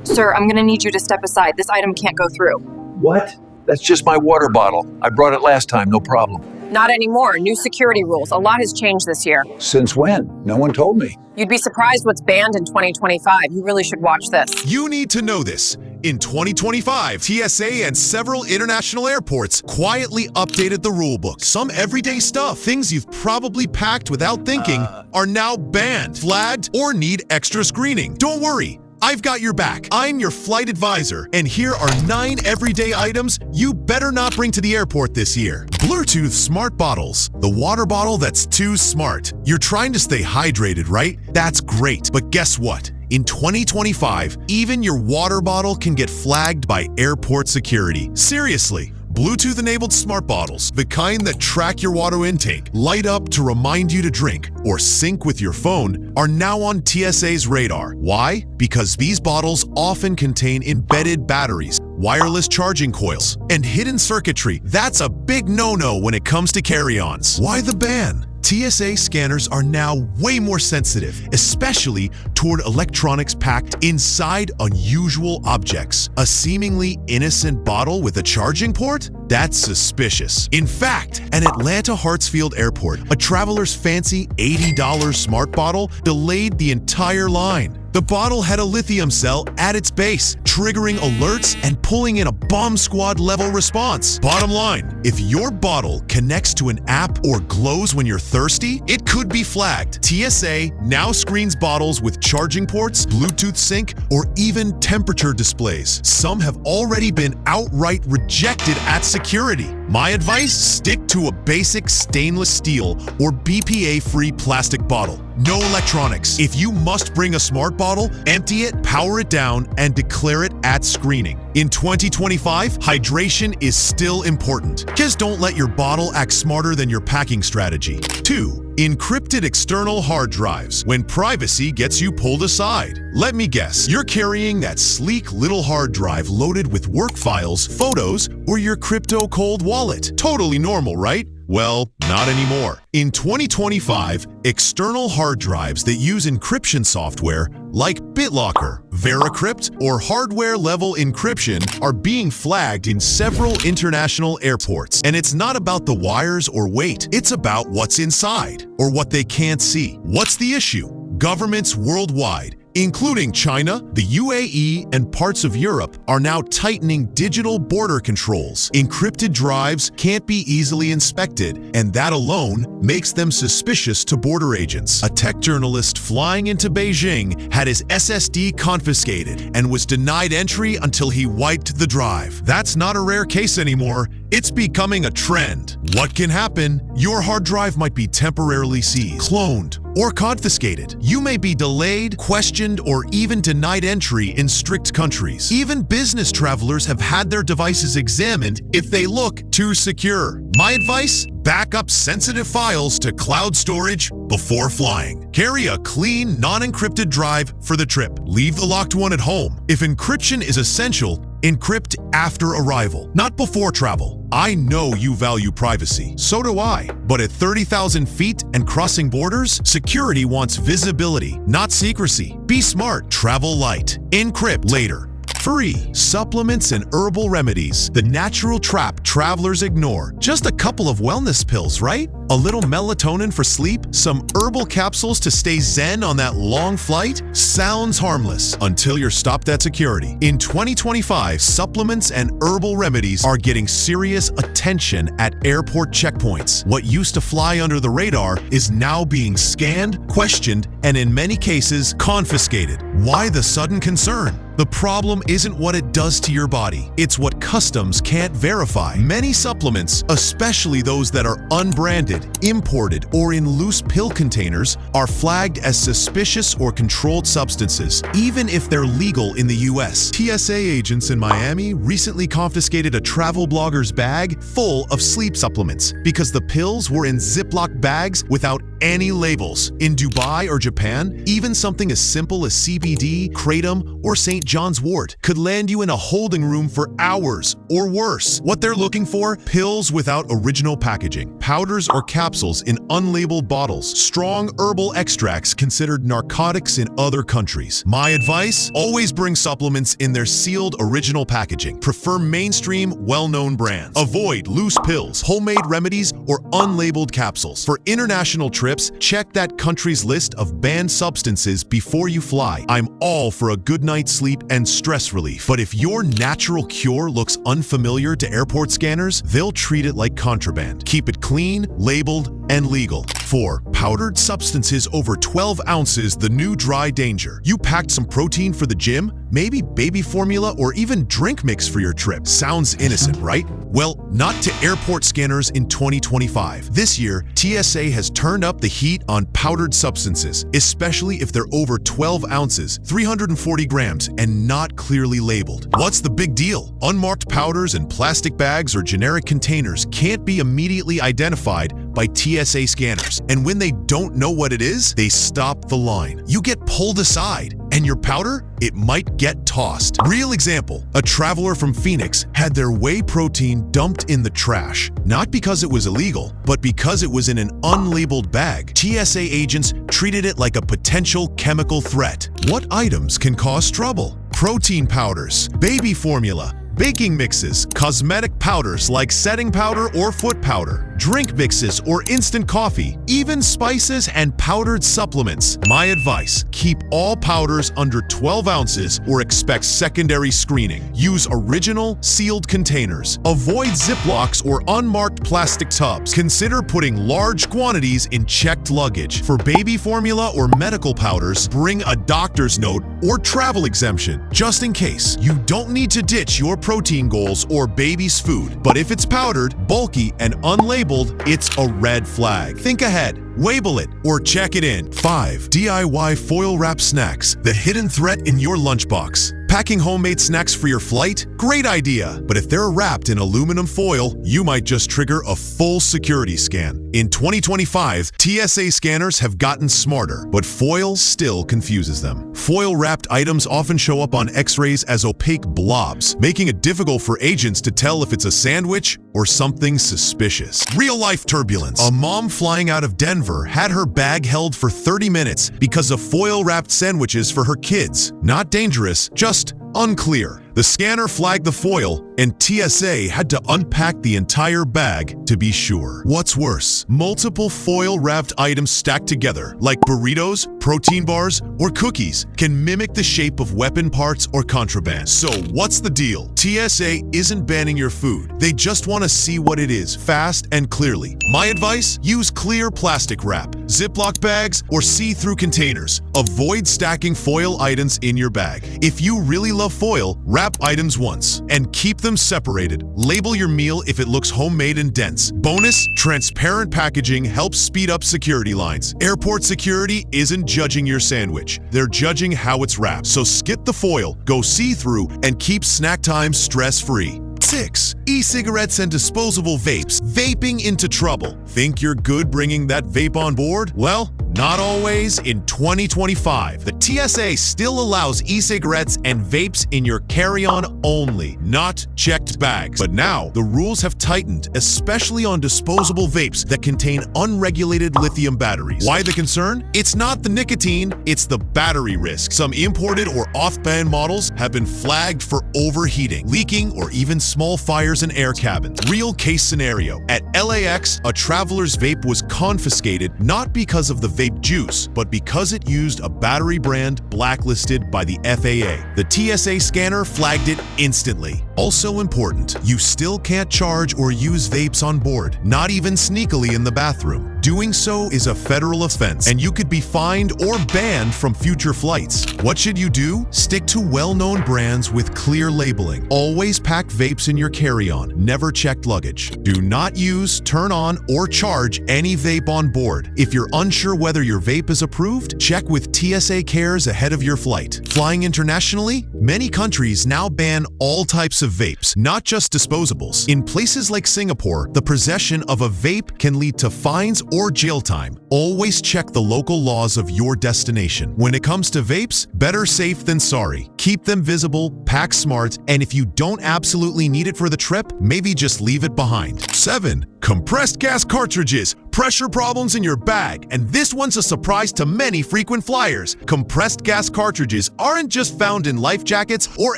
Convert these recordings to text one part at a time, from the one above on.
Sir, I'm gonna need you to step aside. This item can't go through. What? That's just my water bottle. I brought it last time, no problem. Not anymore. New security rules. A lot has changed this year. Since when? No one told me. You'd be surprised what's banned in 2025. You really should watch this. You need to know this. In 2025, TSA and several international airports quietly updated the rulebook. Some everyday stuff, things you've probably packed without thinking, are now banned, flagged, or need extra screening. Don't worry. I've got your back. I'm your flight advisor, and here are 9 everyday items you better not bring to the airport this year. Bluetooth smart bottles, the water bottle that's too smart. You're trying to stay hydrated, right? That's great, but guess what? In 2025, even your water bottle can get flagged by airport security. Seriously. Bluetooth-enabled smart bottles, the kind that track your water intake, light up to remind you to drink, or sync with your phone, are now on TSA's radar. Why? Because these bottles often contain embedded batteries, wireless charging coils, and hidden circuitry. That's a big no-no when it comes to carry-ons. Why the ban? TSA scanners are now way more sensitive, especially toward electronics packed inside unusual objects. A seemingly innocent bottle with a charging port? That's suspicious. In fact, at Atlanta Hartsfield Airport, a traveler's fancy $80 smart bottle delayed the entire line. The bottle had a lithium cell at its base, triggering alerts and pulling in a bomb squad level response. Bottom line, if your bottle connects to an app or glows when you're thirsty, it could be flagged. TSA now screens bottles with charging ports, Bluetooth sync, or even temperature displays. Some have already been outright rejected at security. My advice, stick to a basic stainless steel or BPA-free plastic bottle. No electronics. If you must bring a smart bottle, empty it, power it down, and declare it at screening. In 2025, hydration is still important. Just don't let your bottle act smarter than your packing strategy. 2. Encrypted external hard drives when privacy gets you pulled aside. Let me guess, you're carrying that sleek little hard drive loaded with work files, photos, or your crypto cold wallet. Totally normal, right? Well, not anymore. In 2025, external hard drives that use encryption software like BitLocker, VeraCrypt, or hardware-level encryption are being flagged in several international airports. And it's not about the wires or weight, it's about what's inside, or what they can't see. What's the issue? Governments worldwide, including China, the UAE, and parts of Europe, are now tightening digital border controls. Encrypted drives can't be easily inspected, and that alone makes them suspicious to border agents. A tech journalist flying into Beijing had his SSD confiscated and was denied entry until he wiped the drive. That's not a rare case anymore. It's becoming a trend. What can happen? Your hard drive might be temporarily seized, cloned, or confiscated. You may be delayed, questioned, or even denied entry in strict countries. Even business travelers have had their devices examined if they look too secure. My advice? Back up sensitive files to cloud storage before flying. Carry a clean, non-encrypted drive for the trip. Leave the locked one at home. If encryption is essential, encrypt after arrival, not before travel. I know you value privacy. So do I. But at 30,000 feet and crossing borders, security wants visibility, not secrecy. Be smart. Travel light. Encrypt later. Free supplements and herbal remedies, the natural trap travelers ignore. Just a couple of wellness pills, right? A little melatonin for sleep, some herbal capsules to stay zen on that long flight? Sounds harmless until you're stopped at security. In 2025, supplements and herbal remedies are getting serious attention at airport checkpoints. What used to fly under the radar is now being scanned, questioned, and in many cases, confiscated. Why the sudden concern? The problem isn't what it does to your body, it's what customs can't verify. Many supplements, especially those that are unbranded, imported, or in loose pill containers, are flagged as suspicious or controlled substances, even if they're legal in the US. TSA agents in Miami recently confiscated a travel blogger's bag full of sleep supplements because the pills were in Ziploc bags without any labels. In Dubai or Japan, even something as simple as CBD, kratom, or St. John's wort could land you in a holding room for hours or worse. What they're looking for? Pills without original packaging, powders or capsules in unlabeled bottles, strong herbal extracts considered narcotics in other countries. My advice? Always bring supplements in their sealed original packaging. Prefer mainstream, well-known brands. Avoid loose pills, homemade remedies, or unlabeled capsules. For international trips, check that country's list of banned substances before you fly. I'm all for a good night's sleep and stress relief. But if your natural cure looks unfamiliar to airport scanners, they'll treat it like contraband. Keep it clean, labeled, and legal. 4. Powdered substances over 12 ounces, the new dry danger. You packed some protein for the gym? Maybe baby formula or even drink mix for your trip. Sounds innocent, right? Well, not to airport scanners in 2025. This year, TSA has turned up the heat on powdered substances, especially if they're over 12 ounces, 340 grams, and not clearly labeled. What's the big deal? Unmarked powders in plastic bags or generic containers can't be immediately identified by TSA scanners. And when they don't know what it is, they stop the line. You get pulled aside, and your powder? It might get tossed. Real example, a traveler from Phoenix had their whey protein dumped in the trash. Not because it was illegal, but because it was in an unlabeled bag. TSA agents treated it like a potential chemical threat. What items can cause trouble? Protein powders, baby formula, baking mixes, cosmetic powders like setting powder or foot powder, drink mixes or instant coffee, even spices and powdered supplements. My advice, keep all powders under 12 ounces or expect secondary screening. Use original, sealed containers. Avoid Ziplocs or unmarked plastic tubs. Consider putting large quantities in checked luggage. For baby formula or medical powders, bring a doctor's note or travel exemption, just in case. You don't need to ditch your protein goals or baby's food, but if it's powdered, bulky, and unlabeled, it's a red flag. Think ahead, label it, or check it in. 5. DIY foil wrap snacks, the hidden threat in your lunchbox. Packing homemade snacks for your flight? Great idea. But if they're wrapped in aluminum foil, you might just trigger a full security scan. In 2025, TSA scanners have gotten smarter, but foil still confuses them. Foil-wrapped items often show up on X-rays as opaque blobs, making it difficult for agents to tell if it's a sandwich or something suspicious. Real-life turbulence. A mom flying out of Denver had her bag held for 30 minutes because of foil-wrapped sandwiches for her kids. Not dangerous, just unclear. The scanner flagged the foil, and TSA had to unpack the entire bag to be sure. What's worse, multiple foil-wrapped items stacked together, like burritos, protein bars, or cookies, can mimic the shape of weapon parts or contraband. So what's the deal? TSA isn't banning your food. They just want to see what it is, fast and clearly. My advice? Use clear plastic wrap, Ziploc bags, or see-through containers. Avoid stacking foil items in your bag. If you really love foil, wrap items once and keep them separated. Label your meal if it looks homemade and dense. Bonus, transparent packaging helps speed up security lines. Airport security isn't judging your sandwich. They're judging how it's wrapped. So skip the foil, go see-through, and keep snack time stress-free. 6. E-cigarettes and disposable vapes. Vaping into trouble. Think you're good bringing that vape on board? Well, not always. In 2025, the TSA still allows e-cigarettes and vapes in your carry-on only, not checked bags. But now, the rules have tightened, especially on disposable vapes that contain unregulated lithium batteries. Why the concern? It's not the nicotine, it's the battery risk. Some imported or off-brand models have been flagged for overheating, leaking, or even small fires in air cabins. Real case scenario. At LAX, a traveler's vape was confiscated not because of the vape juice, but because it used a battery brand blacklisted by the FAA. The TSA scanner flagged it instantly. Also important, you still can't charge or use vapes on board, not even sneakily in the bathroom. Doing so is a federal offense, and you could be fined or banned from future flights. What should you do? Stick to well-known brands with clear labeling. Always pack vapes in your carry-on, never checked luggage. Do not use, turn on, or charge any vape on board. If you're unsure whether your vape is approved, check with TSA Cares ahead of your flight. Flying internationally? Many countries now ban all types of vapes, not just disposables. In places like Singapore, the possession of a vape can lead to fines or jail time. Always check the local laws of your destination. When it comes to vapes, better safe than sorry. Keep them visible, pack smart, and if you don't absolutely need it for the trip, maybe just leave it behind. 7. Compressed gas cartridges. Pressure problems in your bag, and this one's a surprise to many frequent flyers. Compressed gas cartridges aren't just found in life jackets or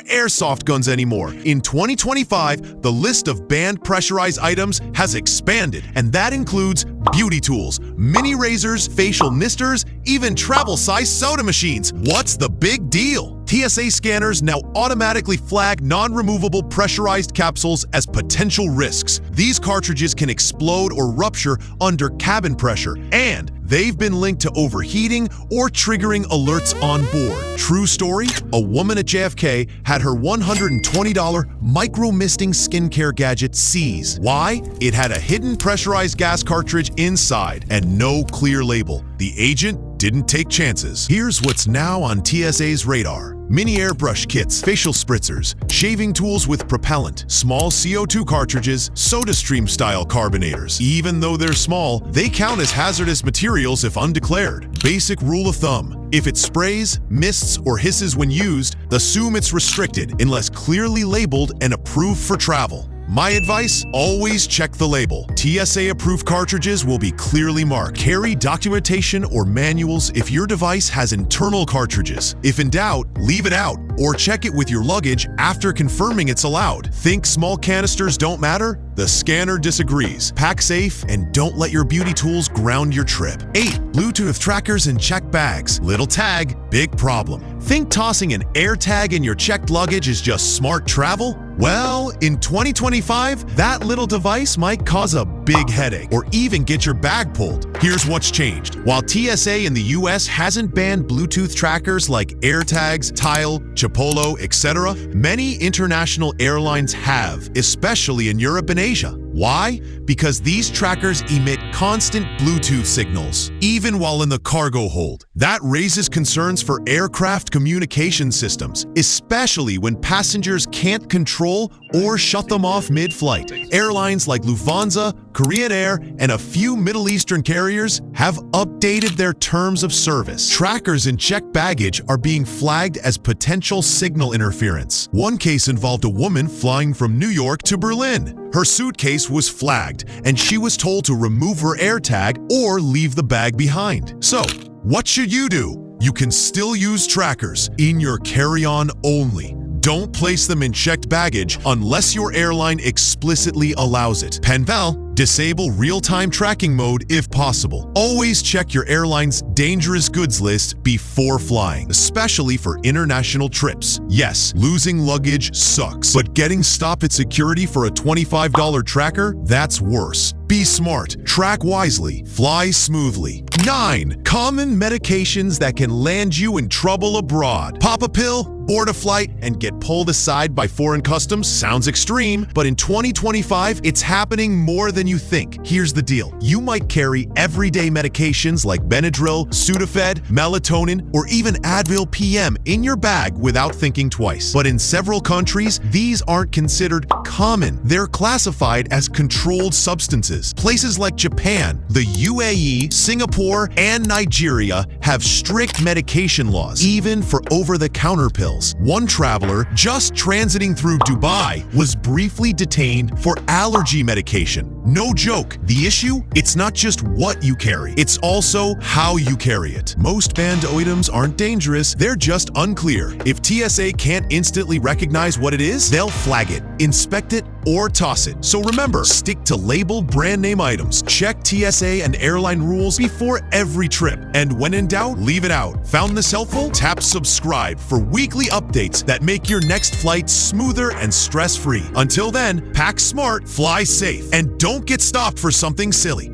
airsoft guns anymore. In 2025, the list of banned pressurized items has expanded, and that includes beauty tools, mini razors, facial misters, even travel-sized soda machines. What's the big deal? TSA scanners now automatically flag non-removable pressurized capsules as potential risks. These cartridges can explode or rupture under cabin pressure, and they've been linked to overheating or triggering alerts on board. True story, a woman at JFK had her $120 micro-misting skincare gadget seized. Why? It had a hidden pressurized gas cartridge inside and no clear label. The agent didn't take chances. Here's what's now on TSA's radar. Mini airbrush kits, facial spritzers, shaving tools with propellant, small CO2 cartridges, SodaStream-style carbonators. Even though they're small, they count as hazardous materials if undeclared. Basic rule of thumb: if it sprays, mists, or hisses when used, assume it's restricted unless clearly labeled and approved for travel. My advice? Always check the label. TSA-approved cartridges will be clearly marked. Carry documentation or manuals if your device has internal cartridges. If in doubt, leave it out or check it with your luggage after confirming it's allowed. Think small canisters don't matter? The scanner disagrees. Pack safe and don't let your beauty tools ground your trip. 8. Bluetooth trackers and checked bags. Little tag, big problem. Think tossing an AirTag in your checked luggage is just smart travel? Well, in 2025, that little device might cause a big headache or even get your bag pulled. Here's what's changed. While TSA in the US hasn't banned Bluetooth trackers like AirTags, Tile, Chipolo, etc., many international airlines have, especially in Europe and Asia. Why? Because these trackers emit constant Bluetooth signals, even while in the cargo hold. That raises concerns for aircraft communication systems, especially when passengers can't control or shut them off mid-flight. Airlines like Lufthansa, Korean Air, and a few Middle Eastern carriers have updated their terms of service. Trackers in checked baggage are being flagged as potential signal interference. One case involved a woman flying from New York to Berlin. Her suitcase was flagged, and she was told to remove her AirTag or leave the bag behind. So, what should you do? You can still use trackers in your carry-on only. Don't place them in checked baggage unless your airline explicitly allows it. PenPal, disable real-time tracking mode if possible. Always check your airline's dangerous goods list before flying, especially for international trips. Yes, losing luggage sucks, but getting stopped at security for a $25 tracker, that's worse. Be smart, track wisely, fly smoothly. 9. Common medications that can land you in trouble abroad. Pop a pill, board a flight, and get pulled aside by foreign customs sounds extreme, but in 2025, it's happening more than you think. Here's the deal. You might carry everyday medications like Benadryl, Sudafed, melatonin, or even Advil PM in your bag without thinking twice. But in several countries, these aren't considered common. They're classified as controlled substances. Places like Japan, the UAE, Singapore, and Nigeria have strict medication laws, even for over-the-counter pills. One traveler just transiting through Dubai was briefly detained for allergy medication. No joke. The issue? It's not just what you carry, it's also how you carry it. Most banned items aren't dangerous, they're just unclear. If TSA can't instantly recognize what it is, they'll flag it, inspect it, or toss it. So remember, stick to labeled brand name items. Check TSA and airline rules before every trip. And when in doubt, leave it out. Found this helpful? Tap subscribe for weekly updates that make your next flight smoother and stress-free. Until then, pack smart, fly safe, and don't get stopped for something silly.